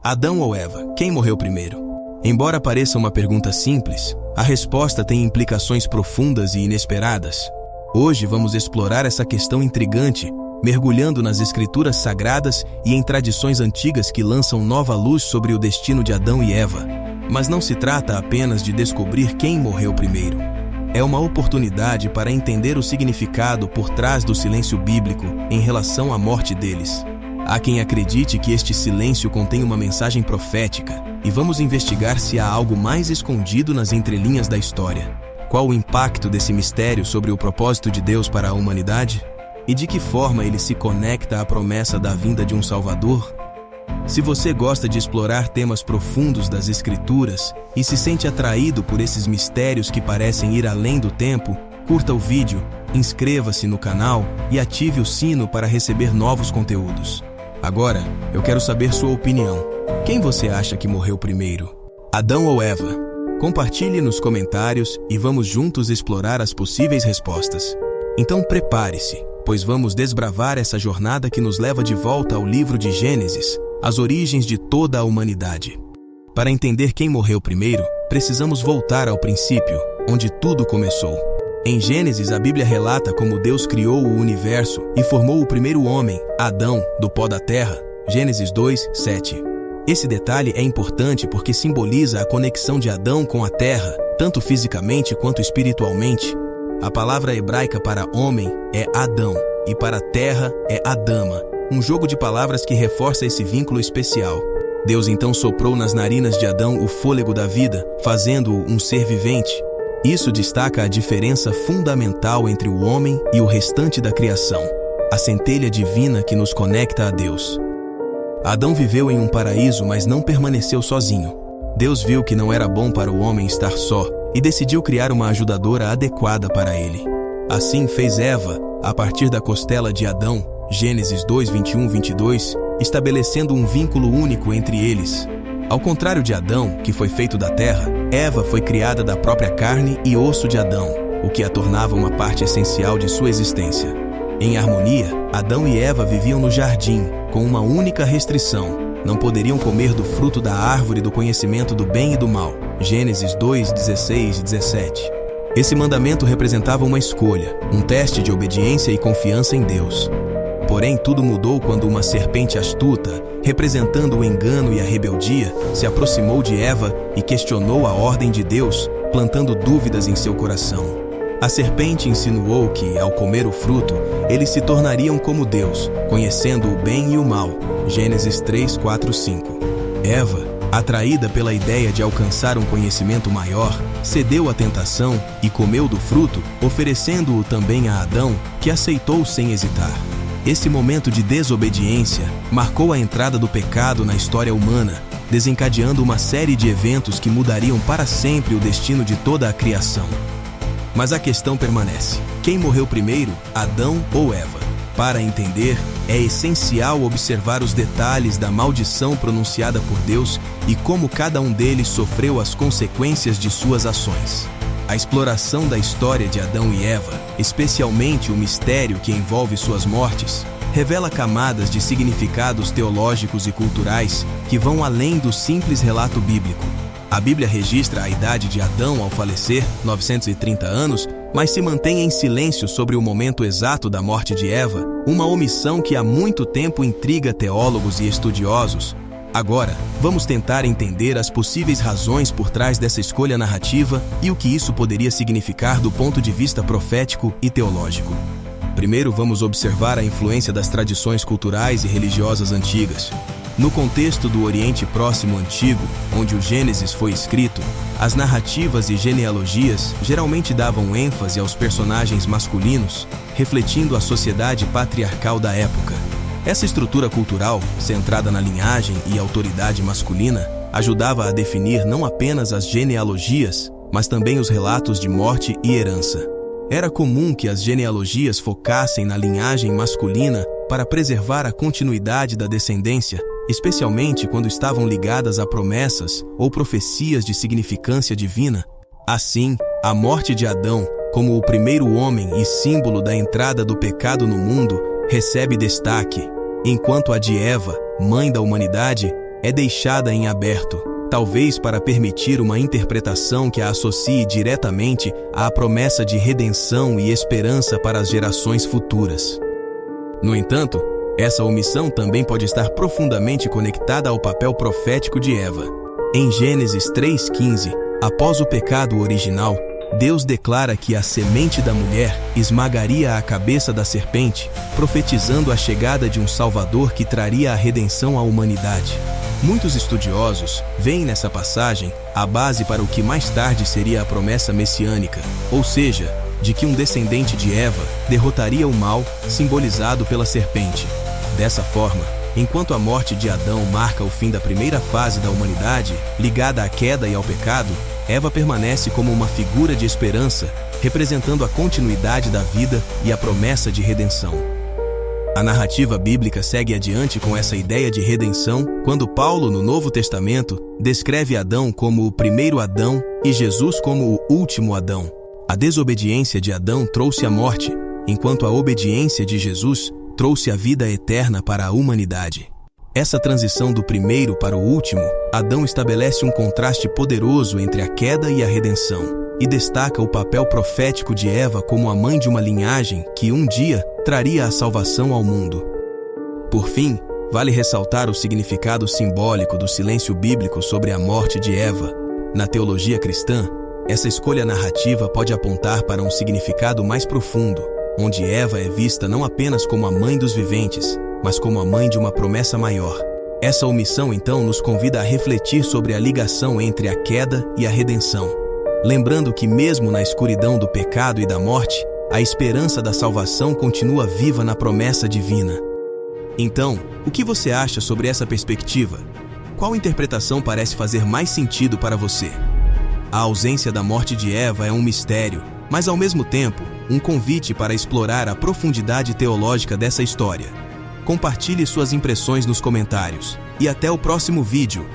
Adão ou Eva, quem morreu primeiro? Embora pareça uma pergunta simples, a resposta tem implicações profundas e inesperadas. Hoje vamos explorar essa questão intrigante, mergulhando nas escrituras sagradas e em tradições antigas que lançam nova luz sobre o destino de Adão e Eva. Mas não se trata apenas de descobrir quem morreu primeiro. É uma oportunidade para entender o significado por trás do silêncio bíblico em relação à morte deles. Há quem acredite que este silêncio contém uma mensagem profética, e vamos investigar se há algo mais escondido nas entrelinhas da história. Qual o impacto desse mistério sobre o propósito de Deus para a humanidade? E de que forma ele se conecta à promessa da vinda de um Salvador? Se você gosta de explorar temas profundos das Escrituras e se sente atraído por esses mistérios que parecem ir além do tempo, curta o vídeo, inscreva-se no canal e ative o sino para receber novos conteúdos. Agora, eu quero saber sua opinião. Quem você acha que morreu primeiro? Adão ou Eva? Compartilhe nos comentários e vamos juntos explorar as possíveis respostas. Então prepare-se, pois vamos desbravar essa jornada que nos leva de volta ao livro de Gênesis, as origens de toda a humanidade. Para entender quem morreu primeiro, precisamos voltar ao princípio, onde tudo começou. Em Gênesis, a Bíblia relata como Deus criou o universo e formou o primeiro homem, Adão, do pó da terra. Gênesis 2, 7. Esse detalhe é importante porque simboliza a conexão de Adão com a terra, tanto fisicamente quanto espiritualmente. A palavra hebraica para homem é Adão e para terra é Adama, um jogo de palavras que reforça esse vínculo especial. Deus então soprou nas narinas de Adão o fôlego da vida, fazendo-o um ser vivente. Isso destaca a diferença fundamental entre o homem e o restante da criação, a centelha divina que nos conecta a Deus. Adão viveu em um paraíso, mas não permaneceu sozinho. Deus viu que não era bom para o homem estar só e decidiu criar uma ajudadora adequada para ele. Assim fez Eva, a partir da costela de Adão, Gênesis 2, 21, 22, estabelecendo um vínculo único entre eles. Ao contrário de Adão, que foi feito da terra, Eva foi criada da própria carne e osso de Adão, o que a tornava uma parte essencial de sua existência. Em harmonia, Adão e Eva viviam no jardim, com uma única restrição: não poderiam comer do fruto da árvore do conhecimento do bem e do mal. Gênesis 2, 16 e 17. Esse mandamento representava uma escolha, um teste de obediência e confiança em Deus. Porém, tudo mudou quando uma serpente astuta, representando o engano e a rebeldia, se aproximou de Eva e questionou a ordem de Deus, plantando dúvidas em seu coração. A serpente insinuou que, ao comer o fruto, eles se tornariam como Deus, conhecendo o bem e o mal. Gênesis 3, 4, 5. Eva, atraída pela ideia de alcançar um conhecimento maior, cedeu à tentação e comeu do fruto, oferecendo-o também a Adão, que aceitou sem hesitar. Esse momento de desobediência marcou a entrada do pecado na história humana, desencadeando uma série de eventos que mudariam para sempre o destino de toda a criação. Mas a questão permanece: quem morreu primeiro, Adão ou Eva? Para entender, é essencial observar os detalhes da maldição pronunciada por Deus e como cada um deles sofreu as consequências de suas ações. A exploração da história de Adão e Eva, especialmente o mistério que envolve suas mortes, revela camadas de significados teológicos e culturais que vão além do simples relato bíblico. A Bíblia registra a idade de Adão ao falecer, 930 anos, mas se mantém em silêncio sobre o momento exato da morte de Eva, uma omissão que há muito tempo intriga teólogos e estudiosos. Agora, vamos tentar entender as possíveis razões por trás dessa escolha narrativa e o que isso poderia significar do ponto de vista profético e teológico. Primeiro, vamos observar a influência das tradições culturais e religiosas antigas. No contexto do Oriente Próximo Antigo, onde o Gênesis foi escrito, as narrativas e genealogias geralmente davam ênfase aos personagens masculinos, refletindo a sociedade patriarcal da época. Essa estrutura cultural, centrada na linhagem e autoridade masculina, ajudava a definir não apenas as genealogias, mas também os relatos de morte e herança. Era comum que as genealogias focassem na linhagem masculina para preservar a continuidade da descendência, especialmente quando estavam ligadas a promessas ou profecias de significância divina. Assim, a morte de Adão, como o primeiro homem e símbolo da entrada do pecado no mundo, recebe destaque, enquanto a de Eva, mãe da humanidade, é deixada em aberto, talvez para permitir uma interpretação que a associe diretamente à promessa de redenção e esperança para as gerações futuras. No entanto, essa omissão também pode estar profundamente conectada ao papel profético de Eva. Em Gênesis 3:15, após o pecado original, Deus declara que a semente da mulher esmagaria a cabeça da serpente, profetizando a chegada de um Salvador que traria a redenção à humanidade. Muitos estudiosos veem nessa passagem a base para o que mais tarde seria a promessa messiânica, ou seja, de que um descendente de Eva derrotaria o mal simbolizado pela serpente. Dessa forma, enquanto a morte de Adão marca o fim da primeira fase da humanidade, ligada à queda e ao pecado, Eva permanece como uma figura de esperança, representando a continuidade da vida e a promessa de redenção. A narrativa bíblica segue adiante com essa ideia de redenção quando Paulo, no Novo Testamento, descreve Adão como o primeiro Adão e Jesus como o último Adão. A desobediência de Adão trouxe a morte, enquanto a obediência de Jesus trouxe a vida eterna para a humanidade. Essa transição do primeiro para o último, Adão estabelece um contraste poderoso entre a queda e a redenção, e destaca o papel profético de Eva como a mãe de uma linhagem que um dia traria a salvação ao mundo. Por fim, vale ressaltar o significado simbólico do silêncio bíblico sobre a morte de Eva. Na teologia cristã, essa escolha narrativa pode apontar para um significado mais profundo, onde Eva é vista não apenas como a mãe dos viventes, mas como a mãe de uma promessa maior. Essa omissão, então, nos convida a refletir sobre a ligação entre a queda e a redenção, lembrando que mesmo na escuridão do pecado e da morte, a esperança da salvação continua viva na promessa divina. Então, o que você acha sobre essa perspectiva? Qual interpretação parece fazer mais sentido para você? A ausência da morte de Eva é um mistério, mas ao mesmo tempo, um convite para explorar a profundidade teológica dessa história. Compartilhe suas impressões nos comentários. E até o próximo vídeo.